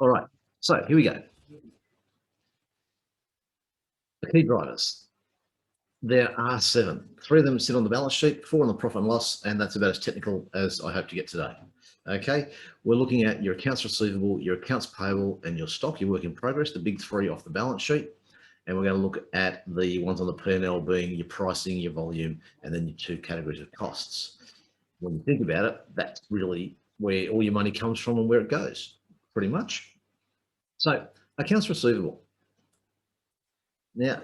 All right, so here we go. The key drivers. There are 7. 3 of them sit on the balance sheet, 4 on the profit and loss, and that's about as technical as I hope to get today. Okay, we're looking at your accounts receivable, your accounts payable, and your stock, your work in progress, the big 3 off the balance sheet. And we're going to look at the ones on the P&L being your pricing, your volume, and then your 2 categories of costs. When you think about it, that's really where all your money comes from and where it goes, pretty much. So, accounts receivable. Now,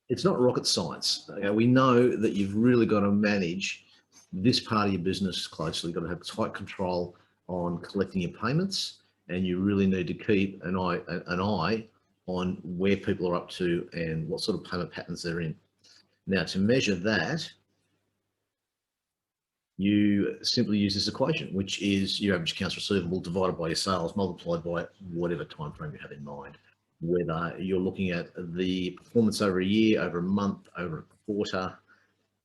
it's not rocket science. Okay? We know that you've really got to manage this part of your business closely. You've got to have tight control on collecting your payments, and you really need to keep an eye on where people are up to and what sort of payment patterns they're in. Now, to measure that, you simply use this equation, which is your average accounts receivable divided by your sales multiplied by whatever time frame you have in mind. Whether you're looking at the performance over a year, over a month, over a quarter,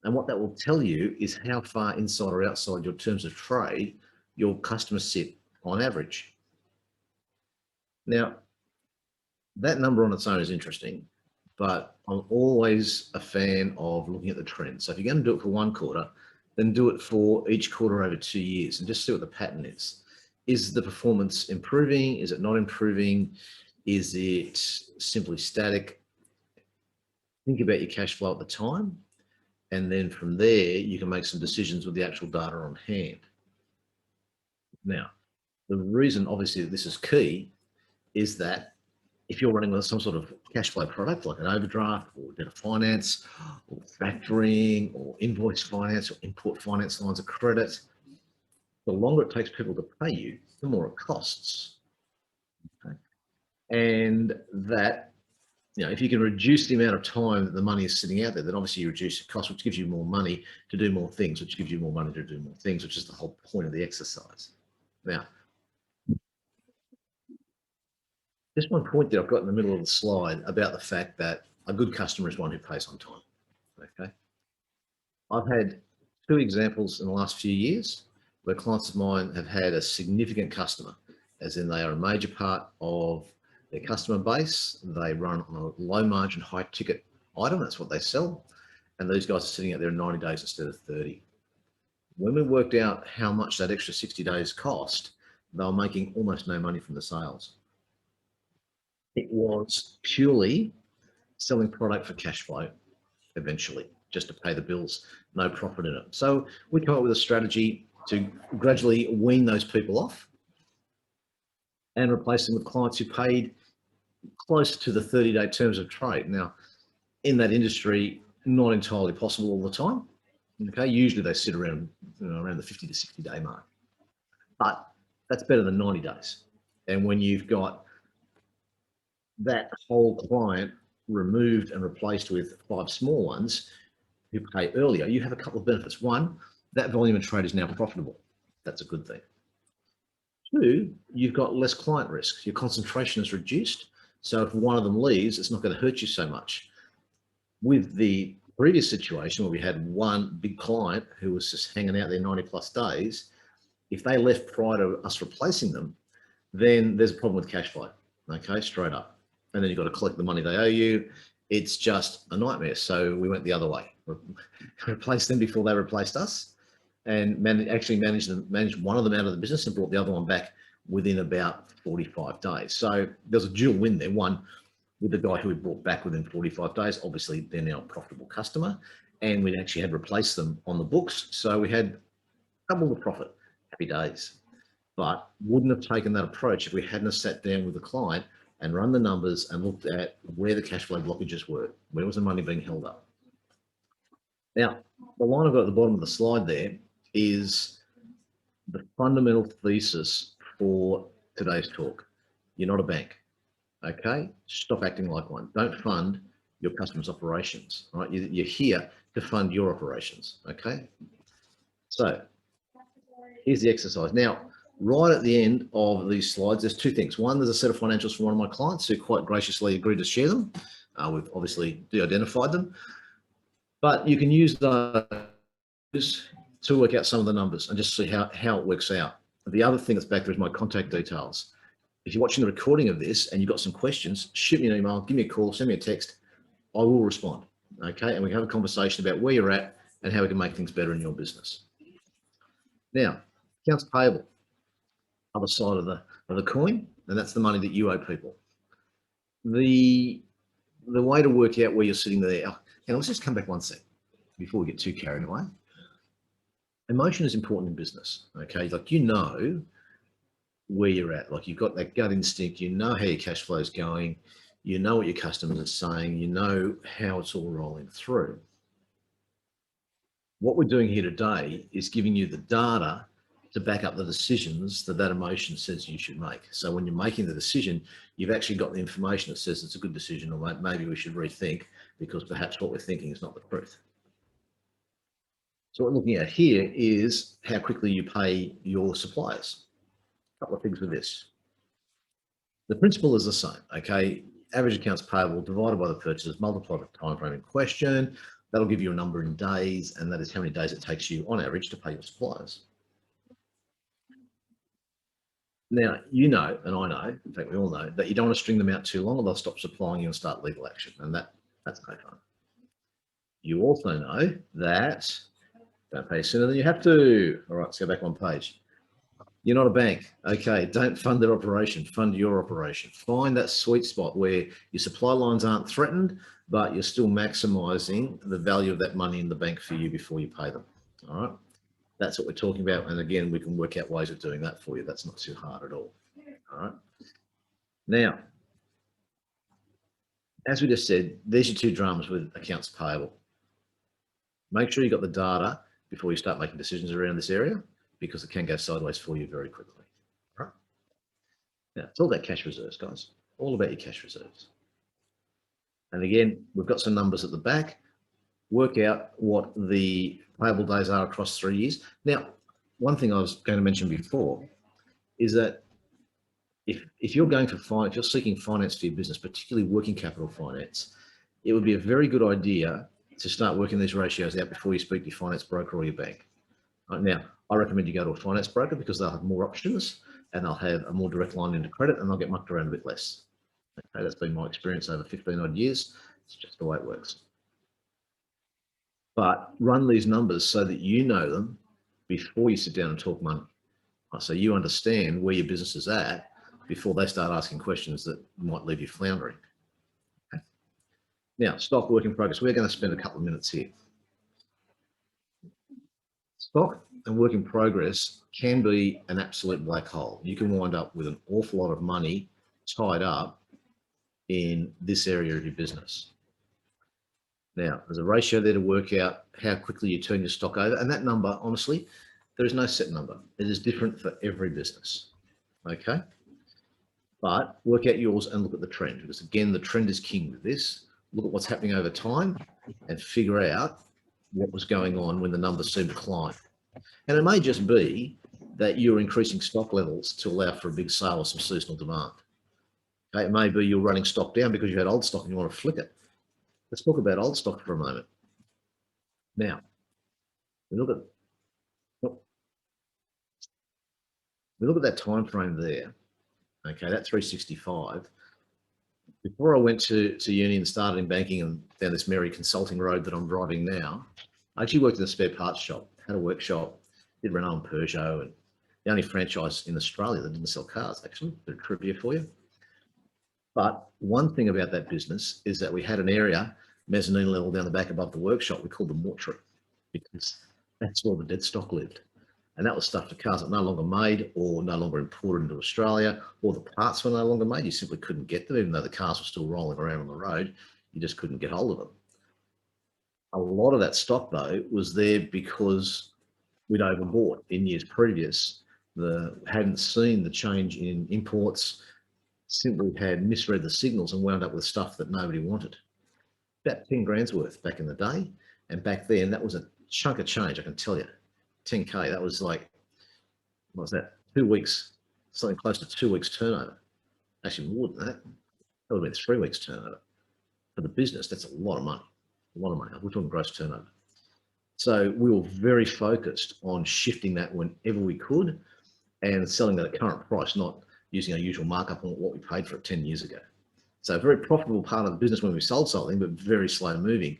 and what that will tell you is how far inside or outside your terms of trade your customers sit on average. Now, that number on its own is interesting, but I'm always a fan of looking at the trend. So if you're going to do it for 1 quarter, then do it for each quarter over 2 years and just see what the pattern is. Is the performance improving? Is it not improving? Is it simply static? Think about your cash flow at the time, and then from there, you can make some decisions with the actual data on hand. Now, the reason obviously this is key is that if you're running with some sort of cash flow product like an overdraft or debtor finance or factoring or invoice finance or import finance lines of credit, the longer it takes people to pay you, the more it costs. Okay? And that, if you can reduce the amount of time that the money is sitting out there, then obviously you reduce the cost, which gives you more money to do more things, which gives you more money to do more things, which is the whole point of the exercise. Now, just one point that I've got in the middle of the slide about the fact that a good customer is one who pays on time. Okay, I've had 2 examples in the last few years where clients of mine have had a significant customer, as in they are a major part of their customer base. They run on a low margin, high ticket item. That's what they sell. And these guys are sitting out there in 90 days instead of 30. When we worked out how much that extra 60 days cost, they were making almost no money from the sales. It was purely selling product for cash flow eventually, just to pay the bills, no profit in it. So we come up with a strategy to gradually wean those people off and replace them with clients who paid close to the 30-day terms of trade. Now, in that industry, not entirely possible all the time. Okay, usually they sit around, around the 50 to 60-day mark, but that's better than 90 days. And when you've got that whole client removed and replaced with 5 small ones who pay earlier, you have a couple of benefits. 1, that volume of trade is now profitable. That's a good thing. 2, you've got less client risk. Your concentration is reduced. So if one of them leaves, it's not going to hurt you so much. With the previous situation where we had one big client who was just hanging out there 90+ days, if they left prior to us replacing them, then there's a problem with cash flow, okay, straight up. And then you've got to collect the money they owe you. It's just a nightmare. So we went the other way, replaced them before they replaced us, and managed one of them out of the business and brought the other one back within about 45 days. So there's a dual win there. One, with the guy who we brought back within 45 days, obviously they're now a profitable customer, and we actually had replaced them on the books. So we had double the profit, happy days. But wouldn't have taken that approach if we hadn't have sat down with the client and run the numbers and looked at where the cash flow blockages were, where was the money being held up. Now, the line I've got at the bottom of the slide there is the fundamental thesis for today's talk. You're not a bank, okay? Stop acting like one. Don't fund your customers' operations, right? You're here to fund your operations, okay? So here's the exercise. Now, right at the end of these slides, there's 2 things. One, there's a set of financials from one of my clients who quite graciously agreed to share them. We've obviously de-identified them, but you can use those to work out some of the numbers and just see how it works out. The other thing that's back there is my contact details. If you're watching the recording of this and you've got some questions, shoot me an email, give me a call, send me a text. I will respond. Okay. And we have a conversation about where you're at and how we can make things better in your business. Now, accounts payable, other side of the coin, and that's the money that you owe people. The way to work out where you're sitting there, and let's just come back one sec before we get too carried away. Emotion is important in business. Okay. Like, you know where you're at, like you've got that gut instinct, you know how your cash flow is going, you know what your customers are saying, you know how it's all rolling through. What we're doing here today is giving you the data to back up the decisions that emotion says you should make. So when you're making the decision, you've actually got the information that says it's a good decision, or maybe we should rethink because perhaps what we're thinking is not the truth. So what we're looking at here is how quickly you pay your suppliers. A couple of things with this. The principle is the same, okay? Average accounts payable divided by the purchases, multiplied by the time frame in question. That'll give you a number in days, and that is how many days it takes you on average to pay your suppliers. Now, you know, and I know, in fact, we all know, that you don't want to string them out too long or they'll stop supplying you and start legal action, and that's no fun. You also know that don't pay sooner than you have to. All right, let's go back one page. You're not a bank. Okay, don't fund their operation, fund your operation. Find that sweet spot where your supply lines aren't threatened, but you're still maximizing the value of that money in the bank for you before you pay them. All right, that's what we're talking about. And again, we can work out ways of doing that for you. That's not too hard at all. All right. Now, as we just said, there's your two dramas with accounts payable. Make sure you got the data before you start making decisions around this area, because it can go sideways for you very quickly. All right. Now, it's all about cash reserves, guys. All about your cash reserves. And again, we've got some numbers at the back. Work out what the payable days are across 3 years. Now, one thing I was going to mention before is that if you're going for if you're seeking finance for your business, particularly working capital finance, it would be a very good idea to start working these ratios out before you speak to your finance broker or your bank. Now, I recommend you go to a finance broker because they'll have more options and they'll have a more direct line into credit and they'll get mucked around a bit less. Okay, that's been my experience over 15 odd years. It's just the way it works. But run these numbers so that you know them before you sit down and talk money. So you understand where your business is at before they start asking questions that might leave you floundering. Okay. Now, stock work in progress. We're going to spend a couple of minutes here. Stock and work in progress can be an absolute black hole. You can wind up with an awful lot of money tied up in this area of your business. Now, there's a ratio there to work out how quickly you turn your stock over. And that number, honestly, there is no set number. It is different for every business. Okay. But work out yours and look at the trend, because again, the trend is king with this. Look at what's happening over time and figure out what was going on when the numbers seem to climb. And it may just be that you're increasing stock levels to allow for a big sale or some seasonal demand. Okay, it may be you're running stock down because you had old stock and you want to flick it. Let's talk about old stock for a moment. Now, we look at that time frame there. Okay, that 365. Before I went to uni and started in banking and down this merry consulting road that I'm driving now, I actually worked in a spare parts shop, had a workshop, did Renault and Peugeot, and the only franchise in Australia that didn't sell cars, actually. Bit of trivia for you. But one thing about that business is that we had an area, mezzanine level down the back above the workshop, we called the mortuary, because that's where the dead stock lived. And that was stuff for cars that no longer made or no longer imported into Australia, or the parts were no longer made. You simply couldn't get them, even though the cars were still rolling around on the road. You just couldn't get hold of them. A lot of that stock, though, was there because we'd overbought in years previous. Hadn't seen the change in imports, simply had misread the signals and wound up with stuff that nobody wanted. About 10 grand's worth back in the day. And back then, that was a chunk of change, I can tell you. 10K, that was like, what was that? 2 weeks, something close to 2 weeks turnover. Actually more than that. That would have been 3 weeks turnover. For the business, that's a lot of money. A lot of money. We're talking gross turnover. So we were very focused on shifting that whenever we could. and selling at a current price, not using our usual markup on what we paid for it 10 years ago. So a very profitable part of the business when we sold something, but very slow moving.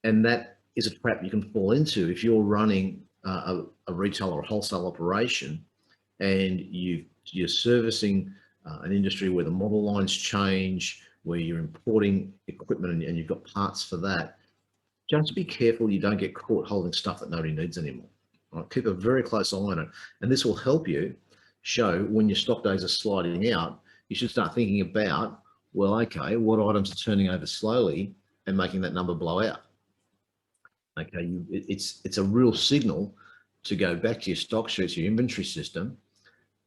And that is a trap you can fall into if you're running a retail or a wholesale operation and you're servicing an industry where the model lines change, where you're importing equipment and you've got parts for that. Just be careful you don't get caught holding stuff that nobody needs anymore. Right? Keep a very close eye on it. And this will help you show when your stock days are sliding out, you should start thinking about, well, okay, what items are turning over slowly and making that number blow out. Okay, it's a real signal to go back to your stock sheets, your inventory system,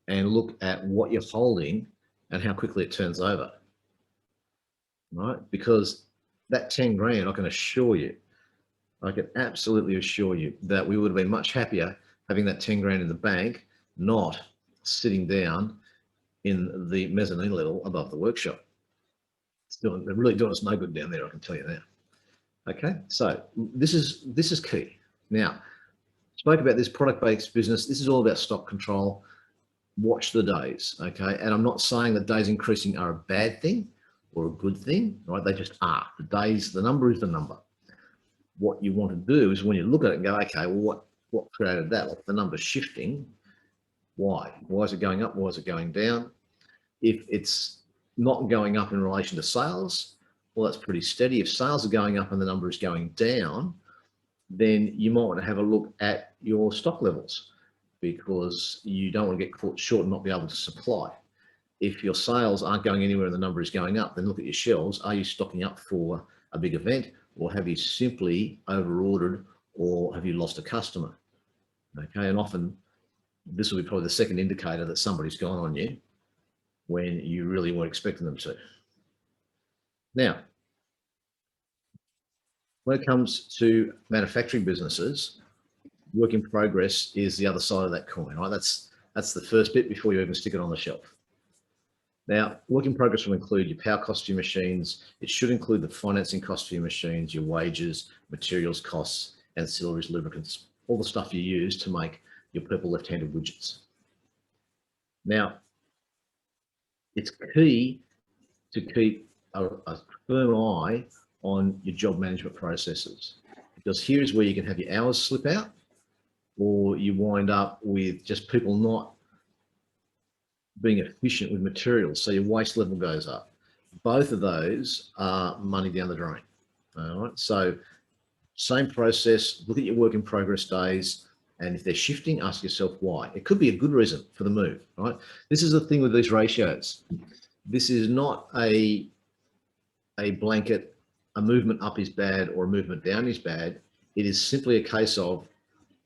and look at what you're holding and how quickly it turns over, right? Because that 10 grand, I can assure you, I can absolutely assure you that we would have been much happier having that 10 grand in the bank, not sitting down in the mezzanine level above the workshop. They're really doing us no good down there, I can tell you that. Okay, so this is key. Now, spoke about this product-based business. This is all about stock control. Watch the days, okay? And I'm not saying that days increasing are a bad thing or a good thing, right? They just are. The days, the number is the number. What you want to do is when you look at it and go, okay, well, what created that? Like the number's shifting. Why? Why is it going up? Why is it going down? If it's not going up in relation to sales, well, that's pretty steady. If sales are going up and the number is going down, then you might want to have a look at your stock levels because you don't want to get caught short and not be able to supply. If your sales aren't going anywhere and the number is going up, then look at your shelves. Are you stocking up for a big event, or have you simply over-ordered, or have you lost a customer? Okay, and often this will be probably the second indicator that somebody's gone on you when you really weren't expecting them to. Now, when it comes to manufacturing businesses, work in progress is the other side of that coin, right? That's the first bit before you even stick it on the shelf. Now, work in progress will include your power costs for your machines. It should include the financing costs for your machines, your wages, materials costs, ancillaries, lubricants, all the stuff you use to make your purple left-handed widgets. Now, it's key to keep a firm eye on your job management processes, because here's where you can have your hours slip out, or you wind up with just people not being efficient with materials, so your waste level goes up. Both of those are money down the drain. All right, so same process, look at your work in progress days, and if they're shifting, ask yourself why. It could be a good reason for the move, right? This is the thing with these ratios. This is not a blanket, a movement up is bad or a movement down is bad. It is simply a case of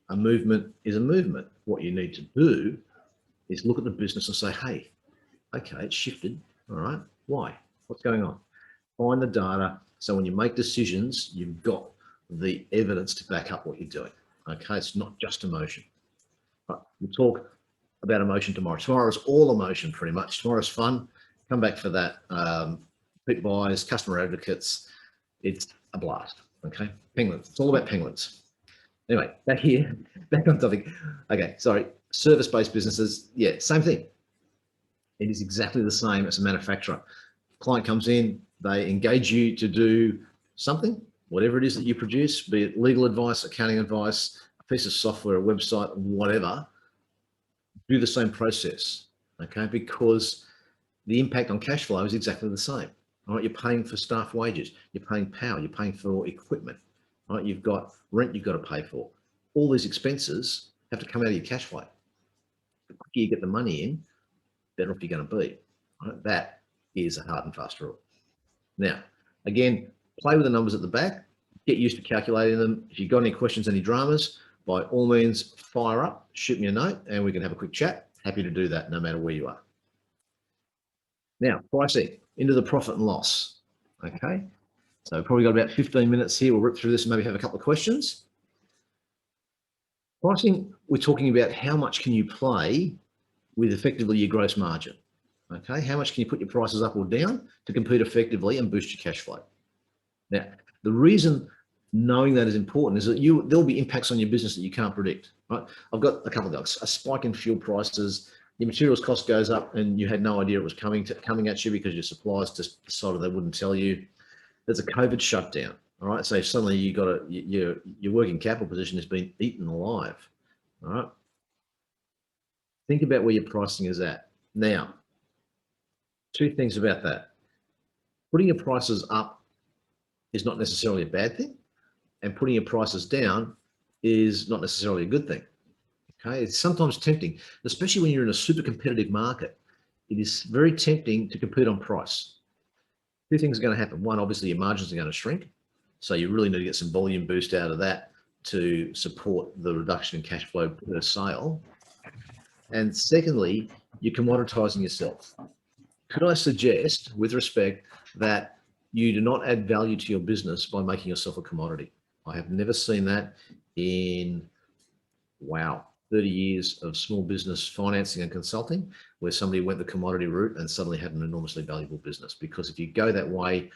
a movement is a movement. What you need to do is look at the business and say, hey, okay, it's shifted. All right, why? What's going on? Find the data. So when you make decisions, you've got the evidence to back up what you're doing. Okay, it's not just emotion. Right, we'll talk about emotion tomorrow. Tomorrow is all emotion pretty much. Tomorrow's fun. Come back for that. Pit buyers, customer advocates. It's a blast. Okay, penguins. It's all about penguins. Anyway, back here, back on topic. Okay, sorry. Service-based businesses, yeah, same thing. It is exactly the same as a manufacturer. Client comes in, they engage you to do something, whatever it is that you produce, be it legal advice, accounting advice, a piece of software, a website, whatever. Do the same process, okay? Because the impact on cash flow is exactly the same. All right, you're paying for staff wages, you're paying power, you're paying for equipment. Right, you've got rent you've got to pay for. All these expenses have to come out of your cash flow. The quicker you get the money in, better off you're going to be. Right? That is a hard and fast rule. Now, again, play with the numbers at the back. Get used to calculating them. If you've got any questions, any dramas, by all means, fire up, shoot me a note, and we can have a quick chat. Happy to do that no matter where you are. Now, pricing, into the profit and loss. Okay. So probably got about 15 minutes here. We'll rip through this and maybe have a couple of questions. Pricing, we're talking about how much can you play with effectively your gross margin. Okay, how much can you put your prices up or down to compete effectively and boost your cash flow? Now, the reason knowing that is important, is that there'll be impacts on your business that you can't predict, right? I've got a couple of things: a spike in fuel prices, your materials cost goes up, and you had no idea it was coming at you because your suppliers just decided they wouldn't tell you. There's a COVID shutdown, all right? So suddenly you got your working capital position has been eaten alive, all right? Think about where your pricing is at. Now, two things about that. Putting your prices up is not necessarily a bad thing, and putting your prices down is not necessarily a good thing. Okay, it's sometimes tempting, especially when you're in a super competitive market. It is very tempting to compete on price. Two things are going to happen. One, obviously your margins are going to shrink. So you really need to get some volume boost out of that to support the reduction in cash flow per sale. And secondly, you're commoditizing yourself. Could I suggest, with respect, that you do not add value to your business by making yourself a commodity? I have never seen that in, wow, 30 years of small business financing and consulting, where somebody went the commodity route and suddenly had an enormously valuable business. Because if you go that way,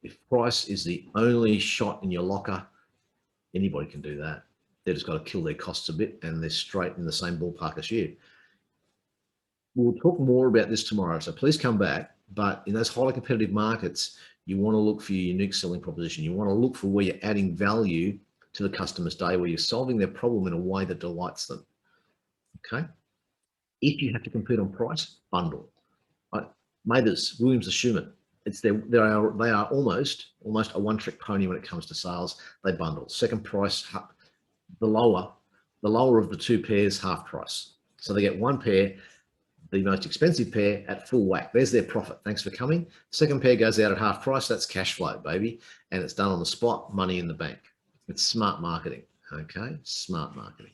if price is the only shot in your locker, anybody can do that. They've just got to kill their costs a bit and they're straight in the same ballpark as you. We'll talk more about this tomorrow, so please come back. But in those highly competitive markets, you want to look for your unique selling proposition. You want to look for where you're adding value to the customer's day, where you're solving their problem in a way that delights them. Okay. If you have to compete on price, bundle. Right? Mathers, Williams, and Schumann. They are almost a one-trick pony when it comes to sales. They bundle. Second price, the lower of the two pairs, half price. So they get one pair, the most expensive pair, at full whack. There's their profit. Thanks for coming. Second pair goes out at half price. That's cash flow, baby. And it's done on the spot, money in the bank. It's smart marketing. Okay, smart marketing.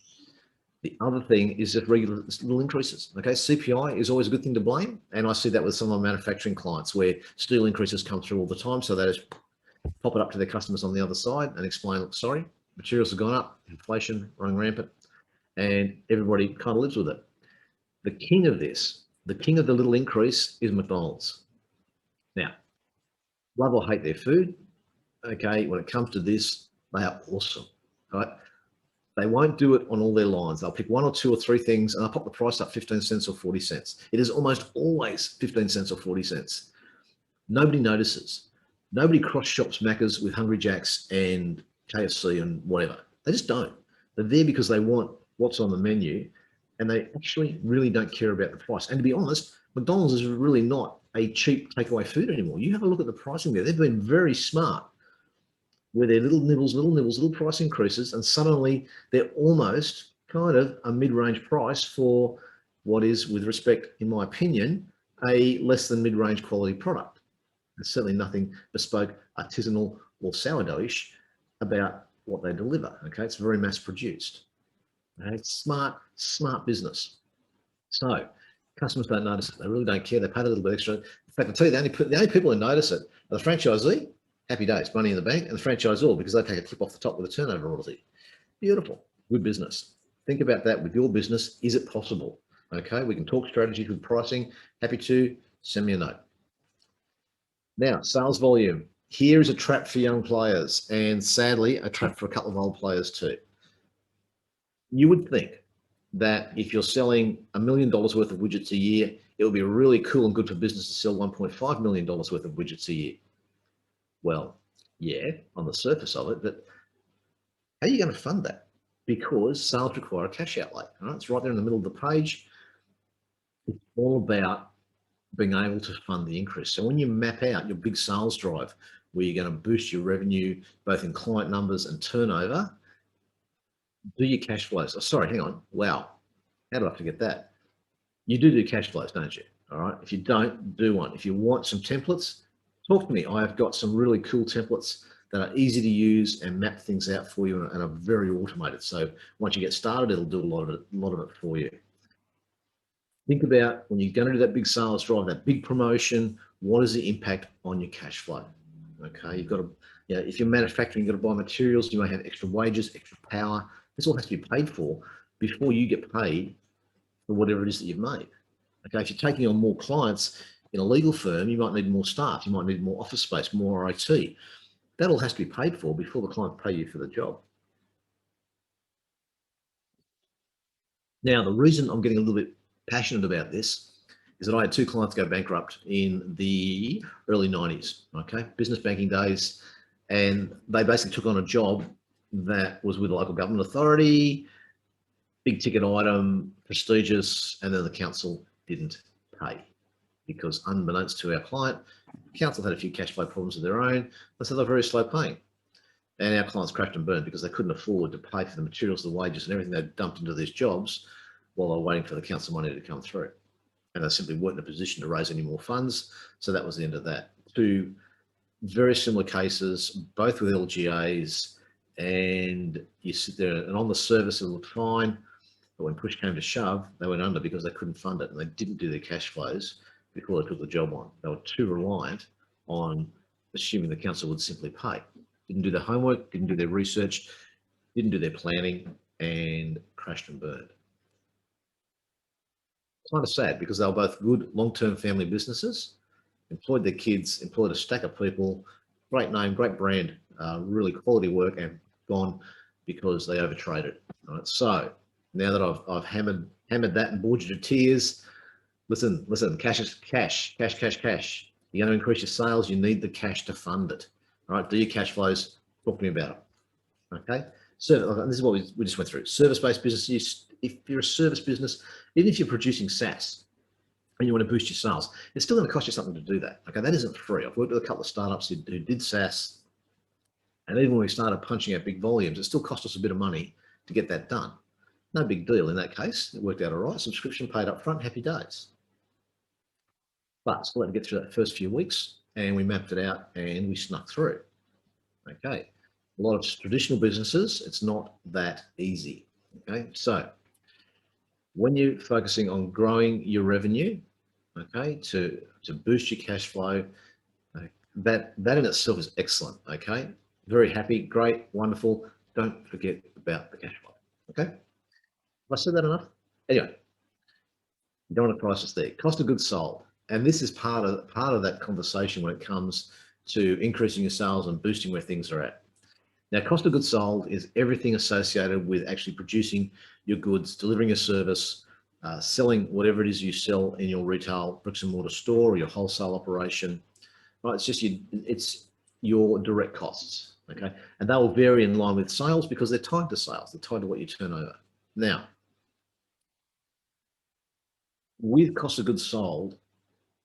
The other thing is just regular little increases. Okay, CPI is always a good thing to blame. And I see that with some of my manufacturing clients where steel increases come through all the time. So they just pop it up to their customers on the other side and explain, look, sorry, materials have gone up, inflation running rampant, and everybody kind of lives with it. The king of this, the king of the little increase, is McDonald's. Now, love or hate their food. Okay, when it comes to this, they are awesome, right? They won't do it on all their lines. They'll pick one or two or three things and they'll pop the price up 15 cents or 40 cents. It is almost always 15 cents or 40 cents. Nobody notices. Nobody cross shops Macca's with Hungry Jack's and KFC and whatever. They just don't. They're there because they want what's on the menu and they actually really don't care about the price. And to be honest, McDonald's is really not a cheap takeaway food anymore. You have a look at the pricing there. They've been very smart with their little nibbles, little price increases, and suddenly they're almost kind of a mid-range price for what is, with respect, in my opinion, a less than mid-range quality product. There's certainly nothing bespoke, artisanal, or sourdough-ish about what they deliver. Okay, it's very mass-produced. Okay? It's smart business. So customers don't notice it. They really don't care. They pay a little bit extra. In fact, I'll tell you, the only people who notice it are the franchisee. Happy days, money in the bank, and the franchisor, because they take a clip off the top with a turnover royalty. Beautiful, good business. Think about that with your business. Is it possible? Okay, we can talk strategy with pricing. Happy to, send me a note. Now, sales volume. Here is a trap for young players, and sadly, a trap for a couple of old players too. You would think that if you're selling $1 million worth of widgets a year, it would be really cool and good for business to sell $1.5 million worth of widgets a year. Well, yeah, on the surface of it, but how are you going to fund that? Because sales require a cash outlay. Right? It's right there in the middle of the page. It's all about being able to fund the increase. So when you map out your big sales drive, where you're going to boost your revenue, both in client numbers and turnover, do your cash flows. Oh, sorry, hang on. Wow. How did I forget that? You do cash flows, don't you? All right. If you don't, do one. If you want some templates, talk to me. I have got some really cool templates that are easy to use and map things out for you and are very automated. So once you get started, it'll do a lot of it for you. Think about when you're going to do that big sales drive, that big promotion, what is the impact on your cash flow? Okay, you've got to, if you're manufacturing, you've got to buy materials, you may have extra wages, extra power. This all has to be paid for before you get paid for whatever it is that you've made. Okay, if you're taking on more clients in a legal firm, you might need more staff, you might need more office space, more IT. That all has to be paid for before the client pay you for the job. Now, the reason I'm getting a little bit passionate about this is that I had 2 clients go bankrupt in the early 90s, okay, business banking days, and they basically took on a job that was with a local government authority, big ticket item, prestigious, and then the council didn't pay because, unbeknownst to our client, the council had a few cash flow problems of their own, and so they're very slow paying. And our clients crashed and burned because they couldn't afford to pay for the materials, the wages, and everything they'd dumped into these jobs while they were waiting for the council money to come through. And they simply weren't in a position to raise any more funds. So that was the end of that. 2 very similar cases, both with LGAs, and you sit there and on the surface it looked fine, but when push came to shove, they went under because they couldn't fund it and they didn't do their cash flows before they took the job on. They were too reliant on assuming the council would simply pay. Didn't do their homework, didn't do their research, didn't do their planning, and crashed and burned. It's kind of sad because they were both good long-term family businesses, employed their kids, employed a stack of people, great name, great brand, really quality work, and gone because they overtraded. Right? So now that I've hammered that and bored you to tears, listen, cash is cash. You're going to increase your sales, you need the cash to fund it. All right, do your cash flows, talk to me about it. Okay, so this is what we just went through. Service-based business, if you're a service business, even if you're producing SaaS and you want to boost your sales, it's still going to cost you something to do that. Okay, that isn't free. I've worked with a couple of startups who did SaaS, and even when we started punching out big volumes, it still cost us a bit of money to get that done. No big deal in that case. It worked out all right. Subscription paid up front, happy days. But still had to get through that first few weeks, and we mapped it out and we snuck through. Okay, a lot of traditional businesses, it's not that easy. Okay, so when you're focusing on growing your revenue, okay, to boost your cash flow, that in itself is excellent. Okay, very happy, great, wonderful. Don't forget about the cash flow. Okay, have I said that enough? Anyway, you don't want to price us there. Cost of goods sold. And this is part of that conversation when it comes to increasing your sales and boosting where things are at. Now, cost of goods sold is everything associated with actually producing your goods, delivering a service, selling whatever it is you sell in your retail bricks and mortar store or your wholesale operation. Right? It's your direct costs. Okay, and they will vary in line with sales because they're tied to sales. They're tied to what you turn over. Now, with cost of goods sold,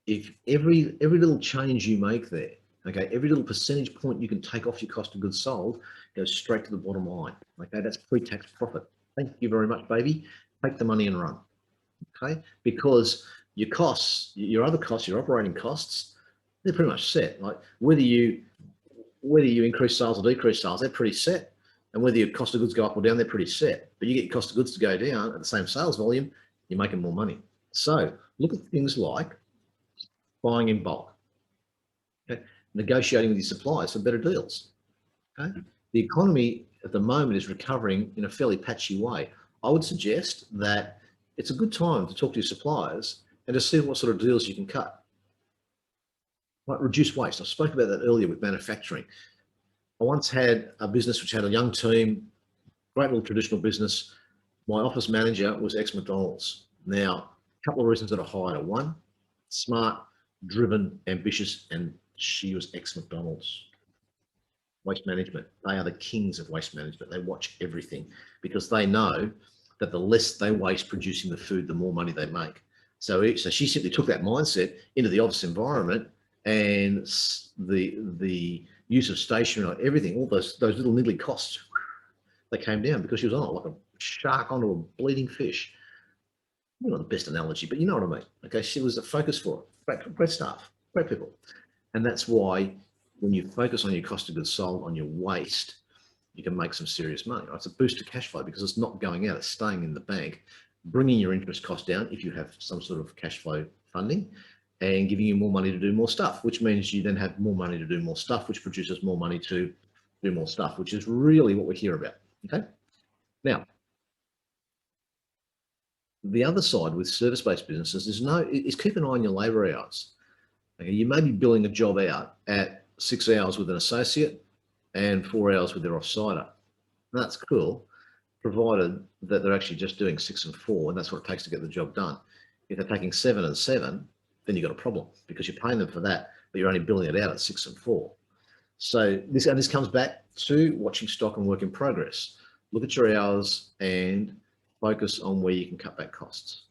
if every little change you make there, okay, every little percentage point you can take off your cost of goods sold goes straight to the bottom line. Okay, that's pre-tax profit. Thank you very much, baby. Take the money and run. Okay, because your costs, your other costs, your operating costs, they're pretty much set. Like whether you increase sales or decrease sales, they're pretty set. And whether your cost of goods go up or down, they're pretty set. But you get your cost of goods to go down at the same sales volume, you're making more money. So look at things like buying in bulk, okay? Negotiating with your suppliers for better deals. Okay? The economy at the moment is recovering in a fairly patchy way. I would suggest that it's a good time to talk to your suppliers and to see what sort of deals you can cut. Like reduce waste. I spoke about that earlier with manufacturing. I once had a business which had a young team, great little traditional business. My office manager was ex-McDonald's. Now, a couple of reasons that I hired her. One, smart, driven, ambitious, and she was ex-McDonald's. Waste management. They are the kings of waste management. They watch everything because they know that the less they waste producing the food, the more money they make. So she simply took that mindset into the office environment, and the use of stationery, everything, all those little niggly costs, they came down because she was on it like a shark onto a bleeding fish. Not the best analogy, but you know what I mean. Okay, she was a focus for it. Great staff, great people. And that's why when you focus on your cost of goods sold, on your waste, you can make some serious money. Right? It's a boost to cash flow because it's not going out, it's staying in the bank, bringing your interest cost down if you have some sort of cash flow funding, and giving you more money to do more stuff, which means you then have more money to do more stuff, which produces more money to do more stuff, which is really what we're here about. Okay. Now, the other side with service-based businesses is keep an eye on your labour hours. Okay, you may be billing a job out at 6 hours with an associate, and 4 hours with their off-sider. That's cool, provided that they're actually just doing 6 and 4, and that's what it takes to get the job done. If they're taking 7 and 7, then you've got a problem because you're paying them for that, but you're only billing it out at 6 and 4. So this comes back to watching stock and work in progress. Look at your hours and focus on where you can cut back costs.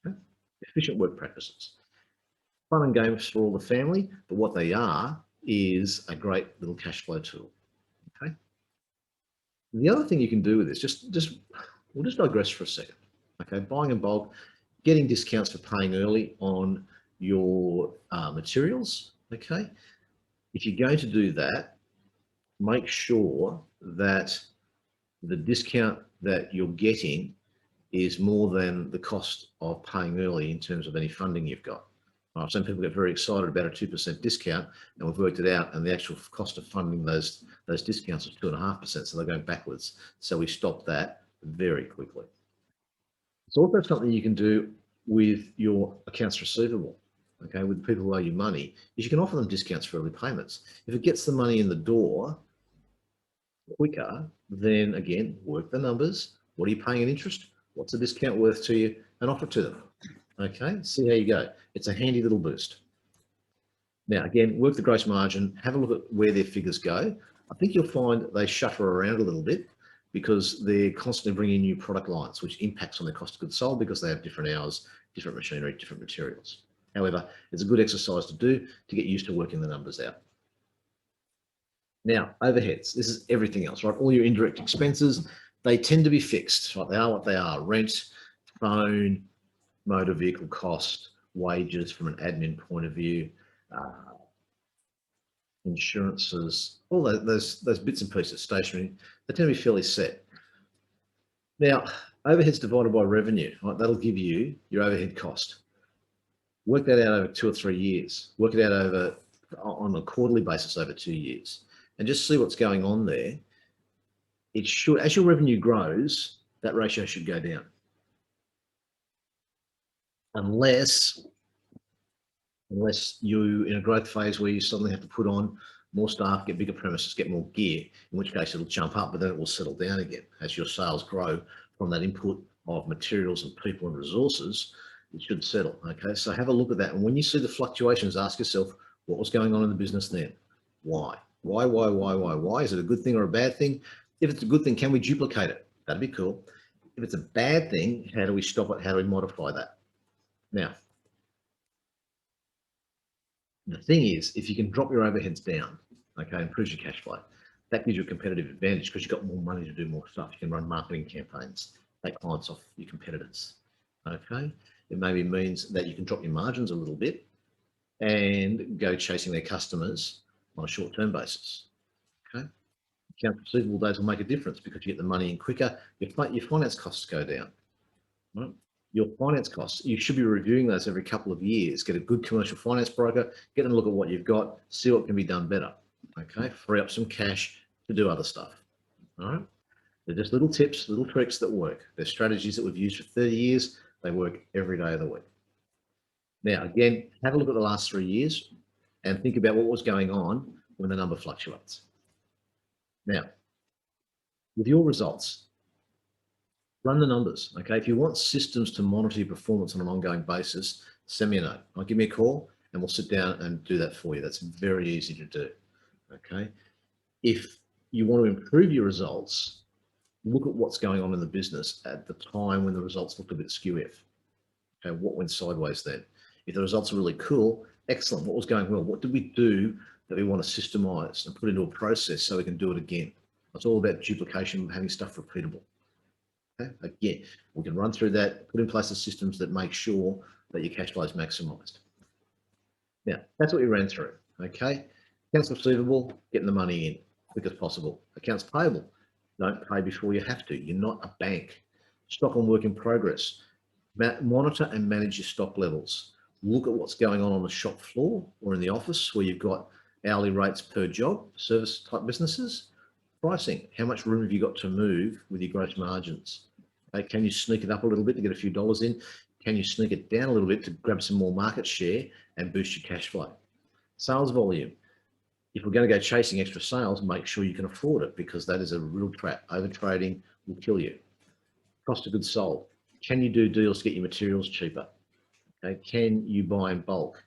Okay? Efficient work practices. Fun and games for all the family, but what they are is a great little cash flow tool. Okay. The other thing you can do with this, we'll just digress for a second. Okay, buying in bulk, getting discounts for paying early on your materials. Okay, if you're going to do that, make sure that the discount that you're getting is more than the cost of paying early in terms of any funding you've got. Some people get very excited about a 2% discount, and we've worked it out, and the actual cost of funding those discounts is 2.5%, so they're going backwards. So we stopped that very quickly. It's also something you can do with your accounts receivable. Okay, with people who owe you money, is you can offer them discounts for early payments. If it gets the money in the door quicker, then again, work the numbers. What are you paying in interest? What's the discount worth to you? And offer it to them. Okay, see how you go. It's a handy little boost. Now, again, work the gross margin, have a look at where their figures go. I think you'll find they shutter around a little bit because they're constantly bringing new product lines, which impacts on their cost of goods sold because they have different hours, different machinery, different materials. However, it's a good exercise to do to get used to working the numbers out. Now, overheads, this is everything else, right? All your indirect expenses, they tend to be fixed, right? They are what they are: rent, phone, motor vehicle cost, wages from an admin point of view, insurances, all those bits and pieces, stationery, they tend to be fairly set. Now, overheads divided by revenue, right? That'll give you your overhead cost. Work that out over 2 or 3 years. Work it out on a quarterly basis over 2 years, and just see what's going on there. It should, as your revenue grows, that ratio should go down. Unless you're in a growth phase where you suddenly have to put on more staff, get bigger premises, get more gear, in which case it'll jump up, but then it will settle down again. As your sales grow from that input of materials and people and resources, it should settle, okay? So have a look at that. And when you see the fluctuations, ask yourself, what was going on in the business then? Why? Why? Is it a good thing or a bad thing? If it's a good thing, can we duplicate it? That'd be cool. If it's a bad thing, how do we stop it? How do we modify that? Now, the thing is, if you can drop your overheads down, okay, improves your cash flow, that gives you a competitive advantage because you've got more money to do more stuff. You can run marketing campaigns, take clients off your competitors, okay? It maybe means that you can drop your margins a little bit and go chasing their customers on a short-term basis, okay? Accounts receivable days will make a difference because you get the money in quicker. Your finance costs go down, right? Your finance costs, you should be reviewing those every couple of years. Get a good commercial finance broker, get them to look at what you've got, see what can be done better, okay? Free up some cash to do other stuff, all right? They're just little tips, little tricks that work. They're strategies that we've used for 30 years. They work every day of the week. Now, again, have a look at the last 3 years and think about what was going on when the number fluctuates. Now, with your results, run the numbers, okay? If you want systems to monitor your performance on an ongoing basis, send me a note. I'll give me a call and we'll sit down and do that for you. That's very easy to do, okay? If you want to improve your results, look at what's going on in the business at the time when the results looked a bit skew-if. Okay, what went sideways then? If the results are really cool, excellent. What was going well? What did we do that we want to systemize and put into a process so we can do it again? It's all about duplication, having stuff repeatable. Okay, again, we can run through that, put in place the systems that make sure that your cash flow is maximized. Now, that's what we ran through, okay? Accounts receivable, getting the money in quick as possible. Accounts payable, don't pay before you have to. You're not a bank. Stock and work in progress. Monitor and manage your stock levels. Look at what's going on the shop floor or in the office where you've got hourly rates per job, service type businesses. Pricing, how much room have you got to move with your gross margins? Okay, can you sneak it up a little bit to get a few dollars in? Can you sneak it down a little bit to grab some more market share and boost your cash flow? Sales volume. If we're going to go chasing extra sales, make sure you can afford it, because that is a real trap. Over trading will kill you. Cost of goods sold. Can you do deals to get your materials cheaper? Okay. Can you buy in bulk?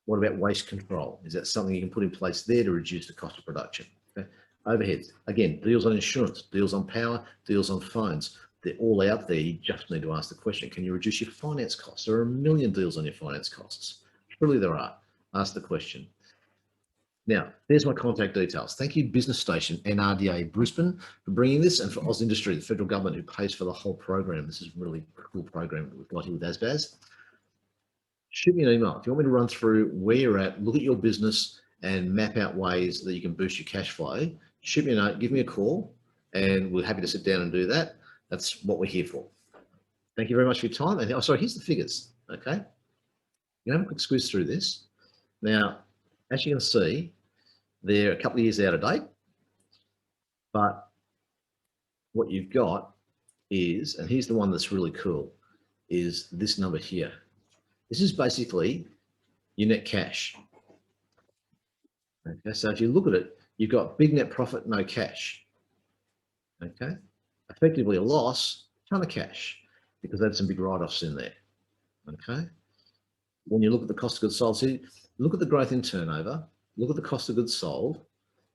What about waste control? Is that something you can put in place there to reduce the cost of production? Okay. Overheads. Again, deals on insurance, deals on power, deals on phones. They're all out there. You just need to ask the question, can you reduce your finance costs? There are a million deals on your finance costs. Surely there are. Ask the question. Now, there's my contact details. Thank you, Business Station and RDA Brisbane, for bringing this, and for AusIndustry, the federal government, who pays for the whole program. This is a really cool program that we've got here with ASBAS. Shoot me an email. If you want me to run through where you're at, look at your business and map out ways that you can boost your cash flow, shoot me a note, give me a call, and we're happy to sit down and do that. That's what we're here for. Thank you very much for your time. And sorry, here's the figures, okay? You have a quick squeeze through this. Now, as you can see, they're a couple of years out of date, but what you've got is, and here's the one that's really cool, is this number here. This is basically your net cash. Okay, so if you look at it, you've got big net profit, no cash. Okay, effectively a loss, ton of cash, because they had some big write-offs in there. Okay, when you look at the cost of goods sold, see, look at the growth in turnover, look at the cost of goods sold,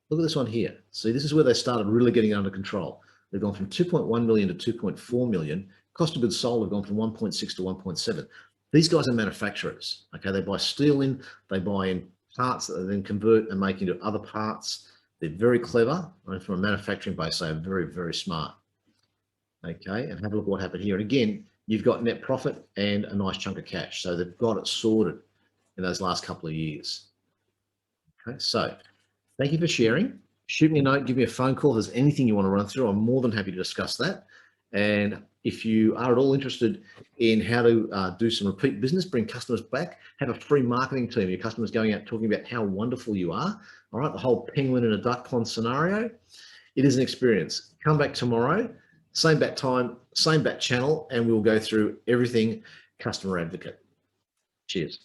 look at this one here. See, this is where they started really getting under control. They've gone from 2.1 million to 2.4 million. Cost of goods sold have gone from 1.6 to 1.7. These guys are manufacturers. Okay, they buy steel in, they buy in parts that they then convert and make into other parts. They're very clever, and from a manufacturing base, they are very, very smart. Okay, and have a look at what happened here. And again, you've got net profit and a nice chunk of cash. So they've got it sorted in those last couple of years. Okay, so thank you for sharing. Shoot me a note, give me a phone call. If there's anything you want to run through, I'm more than happy to discuss that. And if you are at all interested in how to do some repeat business, bring customers back, have a free marketing team, your customers going out talking about how wonderful you are, all right, the whole penguin in a duck pond scenario, it is an experience. Come back tomorrow, same bat time, same bat channel, and we'll go through everything customer advocate. Cheers.